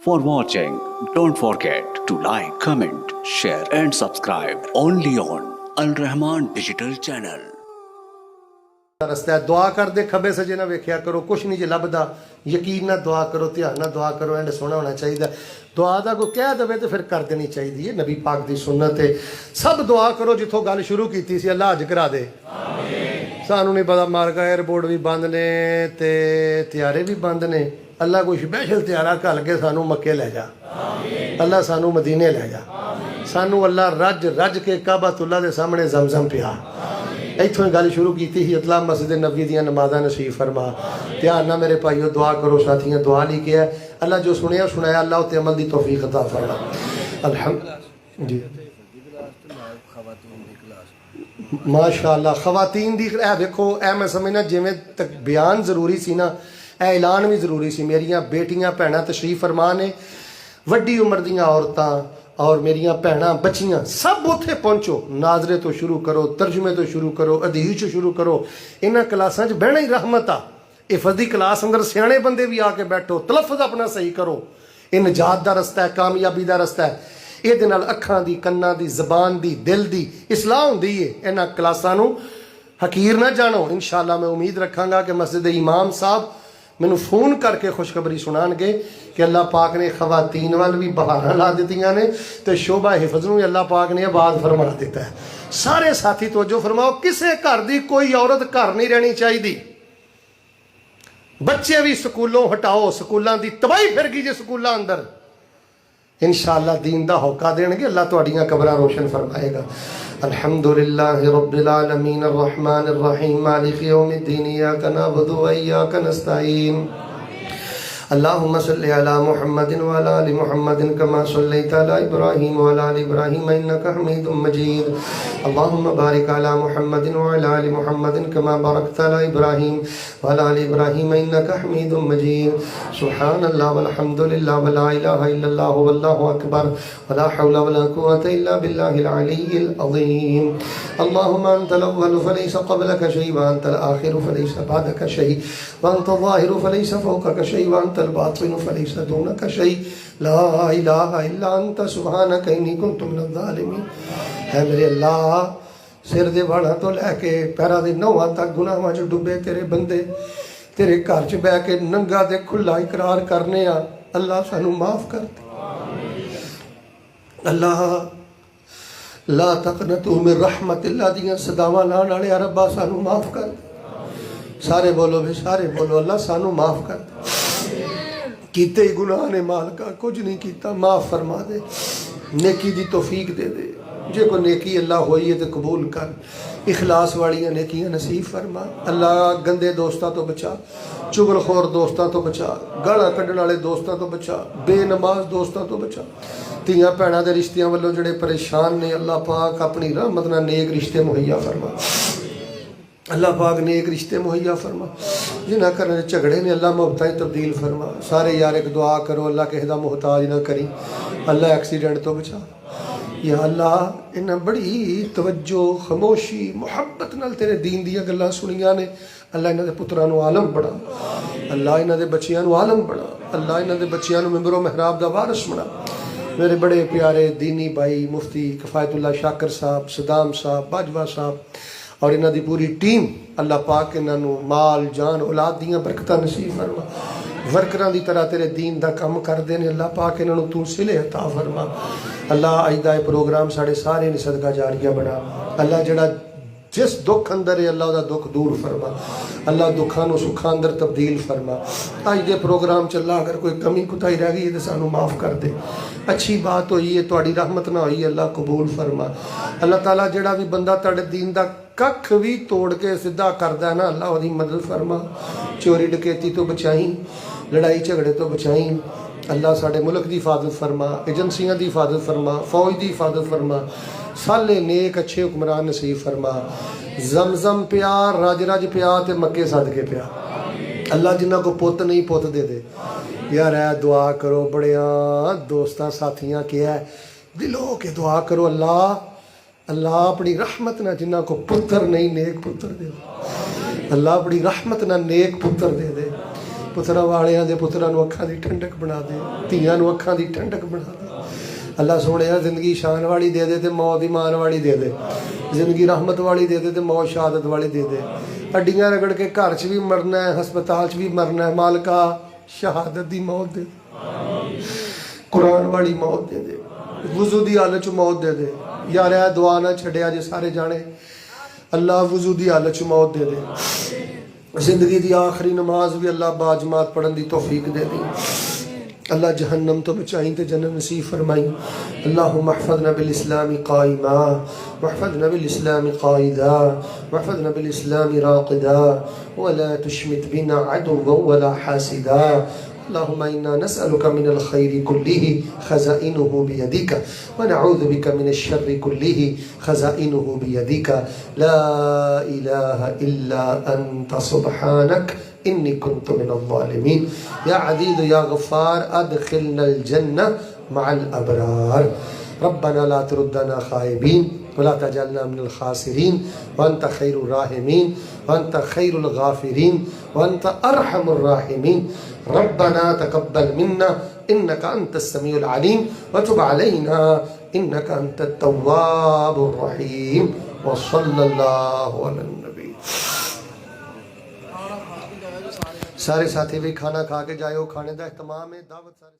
For watching, don't forget to like, comment, share and subscribe only on Al Rahman Digital Channel. ਰਸਤਾ ਦੁਆ ਕਰਦੇ ਖੱਬੇ ਸੱਜੇ ਨਾ ਵੇਖਿਆ ਕਰੋ, ਕੁਛ ਨਹੀਂ ਜੇ ਲੱਭਦਾ ਯਕੀਨ ਨਾਲ ਦੁਆ ਕਰੋ, ਧਿਆਨ ਨਾਲ ਦੁਆ ਕਰੋ, ਐਂਡ ਸੋਹਣਾ ਹੋਣਾ ਚਾਹੀਦਾ। ਦੁਆ ਦਾ ਕੋਈ ਕਹਿ ਦੇਵੇ ਤੇ ਫਿਰ ਕਰ ਦੇਣੀ ਚਾਹੀਦੀ ਹੈ, ਨਬੀ ਪਾਕ ਦੀ ਸੁਨਨਤ ਹੈ। ਸਭ ਦੁਆ ਕਰੋ ਜਿੱਥੋਂ ਗੱਲ ਸ਼ੁਰੂ ਕੀਤੀ ਸੀ, ਅੱਲਾ ਹੱਜ ਕਰਾ ਦੇ। ਸਾਨੂੰ ਨਹੀਂ ਪਤਾ ਮਾਰਕਾ 에ਅਰਪੋਰਟ ਵੀ ਬੰਦ ਨੇ ਤੇ ਤਿਆਰੇ ਵੀ ਬੰਦ ਨੇ। ਅੱਲਾ ਕੋਈ ਸਪੈਸ਼ਲ ਤਿਆਰਾ ਘੱਲ ਕੇ ਸਾਨੂੰ ਮੱਕੇ ਲੈ ਜਾ, ਅੱਲਾ ਸਾਨੂੰ ਮਦੀਨੇ ਲੈ ਜਾ, ਸਾਨੂੰ ਅੱਲਾ ਰੱਜ ਰੱਜ ਕੇ ਕਾਬਤੁੱਲਾ ਦੇ ਸਾਹਮਣੇ ਜ਼ਮਜ਼ਮ ਪਿਆ। ਇੱਥੋਂ ਹੀ ਗੱਲ ਸ਼ੁਰੂ ਕੀਤੀ ਸੀ। ਅਤਲਾ ਮਸਜਿਦ ਨਬੀ ਦੀਆਂ ਨਮਾਜ਼ਾਂ ਨਸੀਬ ਫਰਮਾ। ਧਿਆਨ ਨਾਲ ਮੇਰੇ ਭਾਈਓ ਦੁਆ ਕਰੋ, ਸਾਥੀਆਂ ਦੁਆ ਲਈ ਕਿਹਾ ਅੱਲਾ ਜੋ ਸੁਣਿਆ ਸੁਣਾਇਆ ਅੱਲਾ ਉੱਤੇ ਅਮਲ ਦੀ ਤੌਫੀਕ ਅਤਾ ਫਰਮਾ। ਅਲਹਮਦ ਜੀ ਮਾਸ਼ਾਅੱਲਾ। ਖਵਾਤੀਨ ਦੀ ਇਹ ਵੇਖੋ, ਇਹ ਮੈਂ ਸਮਝਣਾ ਜਿਵੇਂ ਤੱਕ ਬਿਆਨ ਜ਼ਰੂਰੀ ਸੀ ਨਾ, ਇਹ ਐਲਾਨ ਵੀ ਜ਼ਰੂਰੀ ਸੀ। ਮੇਰੀਆਂ ਬੇਟੀਆਂ ਭੈਣਾਂ ਤਸ਼ਰੀਫ ਫਰਮਾ ਨੇ, ਵੱਡੀ ਉਮਰ ਦੀਆਂ ਔਰਤਾਂ और मेरिया भैन बच्चियां सब उत्थे पहुँचो। नाजरे तो शुरू करो, तर्जुमे तो शुरू करो, अदीस तो शुरू करो। इन्हां क्लासां च बहना ही रहमत आ। ये फर्दी क्लास अंदर सियाणे बंदे भी आके बैठो, तलफ़ुज़ अपना सही करो। ये निजात दा रस्ता है, कामयाबी दा रस्ता है। ये नाल अखां दी, कन्नां दी, ज़बान दी, दिल दी इसलाह हुंदी है। इन्हां क्लासां नूं हकीर ना जानो। इंशाअल्लाह मैं उम्मीद रखांगा कि मस्जिद इमाम साहब मैनू फोन करके खुशखबरी सुनाएंगे कि अल्लाह पाक ने खवातीन वाल भी बहार ला दित्तियां ने ते शोभा हिफज नूं अल्लाह पाक ने आबाद फरमा दिता है। सारे साथी तवज्जो फरमाओ, किसी घर की कोई औरत घर नहीं रहनी चाहिए। बच्चे भी स्कूलों हटाओ, स्कूलों की तबाही फिर गई जे स्कूलों अंदर। इंशाअल्लाह दीन दा होका देंगे, अल्लाह तुहाड़ियां कबरां रोशन फरमाएगा। अल्हम्दुलिल्लाहि रब्बिल आलमीन अर्रहमानिर रहीम मालिकि यौमिद्दीन इय्याका नअबुदु व इय्याका नस्तईन अल्लाहुम्मा सल्लि अला मुहम्मदिन व अला आलि मुहम्मदिन कमा सल्लैता अला इब्राहीम व अला आलि इब्राहीम इन्नका हमीदुम मजीद। अल्लाहुम्मा बारिक अला मुहम्मदिन व अला आलि मुहम्मदिन कमा बारकता अला इब्राहीम व अला आलि इब्राहीम इन्नका हमीदुम मजीद। सुब्हानल्लाह वल्हम्दुलिल्लाह व ला इलाहा इल्लल्लाह वल्लाहु अकबर व ला हौला व ला कुव्वता इल्ला बिल्लाहिल अलिय्यिल अज़ीम। अल्लाहुम्मा अंतल अव्वलु फलैसा क़ब्लका शै व अंतल आखिरु फलैसा बअदका शै व अंतल ज़ाहिरु फलैसा फ़ौक़का शै व अंतल बातिनु फलैसा दूनका शै ला इलाहा इल्ला अंता सुब्हानका इन्नी कुन्तु मिनज़ ज़ालिमीन। है मेरे अल्लाह, सिर दे वालों तो लैके पैरों के नौहां तक गुनाहां च डुबे तेरे बंदे तेरे घर च बह के नंगा ते खुला इकरार करने आ। अल्लाह सानू माफ कर दे। अल्लाह ला तक़नतू मिन रहमतिल्लाह दियां सदावां लाण वाले रब्बा सानू माफ कर दे। सारे बोलो भी, सारे बोलो अल्लाह सानू माफ कर दे। कीते ही गुनाह ने मालका, कुछ नहीं कीता, माफ फरमा दे, नेकी दी तौफीक दे दे। जे कोई नेकी अल्लाह होई है तो कबूल कर, इखलास वालियां नेकियां नसीब फरमा। अल्लाह गंदे दोस्तां तो बचा, चुगलखोर दोस्तां तो बचा, गालां कड्ढण वाले दोस्तां तो बचा, बेनमाज दोस्तां तो बचा। धीआं भैणां दे रिश्तियां वल्लों जिहड़े परेशान ने अल्लाह पाक अपनी रहमत नाल नेक रिश्ते मुहैया फरमा। अल्लाह पाक नेक रिश्ते मुहैया फरमा। जिन्हां घरां दे झगड़े ने अल्लाह मुहब्बतां च तब्दील फरमा। सारे यार एक दुआ करो, अल्लाह किसी दा मुहताज ना करी, अल्लाह एक्सीडेंट तो बचा। या अल्लाह इन्हें बड़ी तवज्जो, खामोशी, मुहब्बत नाल तेरे दीन दियां गल्लां सुनियां ने। अल्लाह इन्हां दे पुत्रां नूं आलम बना, अल्लाह इन्हां दे बच्चियां नूं आलम बना, अल्लाह इन्हां दे बच्चियां नूं मिंबरो महराब दा वारिस बना। मेरे बड़े प्यारे दीनी भाई मुफ्ती किफ़ायतुल्लाह शाकर साहब, सदाम साहब, बाजवा साहब और इन्हां दी पूरी टीम, अल्लाह पाक इन्हां नूं माल जान औलाद दियां बरकतां नसीब फरमा। वर्करां दी तरह तेरे दीन दा काम करदे ने, अल्लाह पाक इन्हां नूं तू सिले अता फरमा। अल्लाह अज दा प्रोग्राम साढ़े सारे ने सदका जारिया बना। अल्लाह जिहड़ा जिस दुख अंदर है अल्लाह दा दुख दूर फरमा। अल्लाह दुखां नूं सुखां अंदर तब्दील फरमा। अज दे प्रोग्राम च अल्लाह अगर कोई कमी कुताही रह गई है तो सानू माफ़ कर दे। अच्छी बात हुई है, तुहाड़ी रहमत ना हुई, अल्लाह कबूल फरमा। अल्लाह ताला जिहड़ा भी बंदा तुहाडे दीन दा कख भी तोड़ के सीधा करदा है ना, अल्लाह ओहदी मदद फरमा। चोरी डकैती तो बचाई, लड़ाई झगड़े तो बचाई। अल्लाह साडे मुल्क की हिफाजत फरमा, एजेंसियां की हिफाजत फरमा, फौज की हिफाजत फरमा। साले नेक अच्छे हुक्मरान नसीब फरमा। जमजम पिया, रज रज पिया ते मक्के सदके पिया। अल्लाह जिन्हां को पुत नहीं पुत दे दे। यार ऐ दुआ करो, बड़िया दोस्तां साथियां क्या दिलों के दुआ करो। अल्लाह अल्लाह अपनी रहमत ना जिन्हां को पुत्र नहीं नेक पुत्र दे दे। अल्लाह अपनी रहमत ना नेक पुत्र दे दे। ਪੁੱਤਰਾਂ ਵਾਲਿਆਂ ਦੇ ਪੁੱਤਰਾਂ ਨੂੰ ਅੱਖਾਂ ਦੀ ਠੰਡਕ ਬਣਾ ਦੇ, ਧੀਆਂ ਨੂੰ ਅੱਖਾਂ ਦੀ ਠੰਡਕ ਬਣਾ ਦੇ। ਅੱਲਾ ਸੋਹਣਿਆ ਜ਼ਿੰਦਗੀ ਸ਼ਾਨ ਵਾਲੀ ਦੇ ਦੇ ਤੇ ਮੌਤ ਇਮਾਨ ਵਾਲੀ ਦੇ ਦੇ, ਜ਼ਿੰਦਗੀ ਰਹਿਮਤ ਵਾਲੀ ਦੇ ਦੇ ਤੇ ਮੌਤ ਸ਼ਹਾਦਤ ਵਾਲੀ ਦੇ ਦੇ। ਹੱਡੀਆਂ ਰਗੜ ਕੇ ਘਰ 'ਚ ਵੀ ਮਰਨਾ ਹੈ, ਹਸਪਤਾਲ 'ਚ ਵੀ ਮਰਨਾ ਹੈ, ਮਾਲਕਾ ਸ਼ਹਾਦਤ ਦੀ ਮੌਤ ਦੇ, ਕੁਰਾਨ ਵਾਲੀ ਮੌਤ ਦੇ ਦੇ, ਵਜ਼ੂ ਦੀ ਹਾਲਤ 'ਚ ਮੌਤ ਦੇ ਦੇ। ਯਾਰ ਇਹ ਦੁਆ ਨਾ ਛੱਡਿਆ ਜੇ ਸਾਰੇ ਜਾਣੇ, ਅੱਲਾ ਵਜ਼ੂ ਦੀ ਹਾਲਤ 'ਚ ਮੌਤ ਦੇ ਦੇ। ਜ਼ਿੰਦਗੀ ਦੀ ਆਖਰੀ ਨਮਾਜ਼ ਵੀ ਅੱਲਾ ਬਾਜਮਾਤ ਪੜ੍ਹਨ ਦੀ तौफीक दे दी। अल्लाह जहन्नम तो बचाई तो जन्नत नसीब फरमाई। अल्लाहुम्मा अहफ़ज़ना बिल इस्लामी क़ाइमा वहफ़ज़ना बिल इस्लामी क़ाइदा वहफ़ज़ना बिल इस्लामी राक़िदा वला तुशमित बिना अदुव्वन वला हासिदा। اللهم إنا نسألك من الخير كله خزائنه بيدك ونعوذ بك من الشر كله خزائنه بيدك لا إله إلا أنت سبحانك إني كنت من الظالمين يا عزيز يا غفار أدخلنا الجنة مع الأبرار ربنا لا تردنا خائبين ولا تجعلنا من الخاسرين وأنت خير الراحمين وأنت خير الغافرين وأنت أرحم الراحمين ربنا تقبل منا إنك أنت السميع العليم وتب علينا إنك أنت التواب الرحيم وصلى الله على النبي۔ سارے ساتھی بھی کھانا کھا کے جائے ہو، کھانے دا اہتمام ہے، دعوت سارے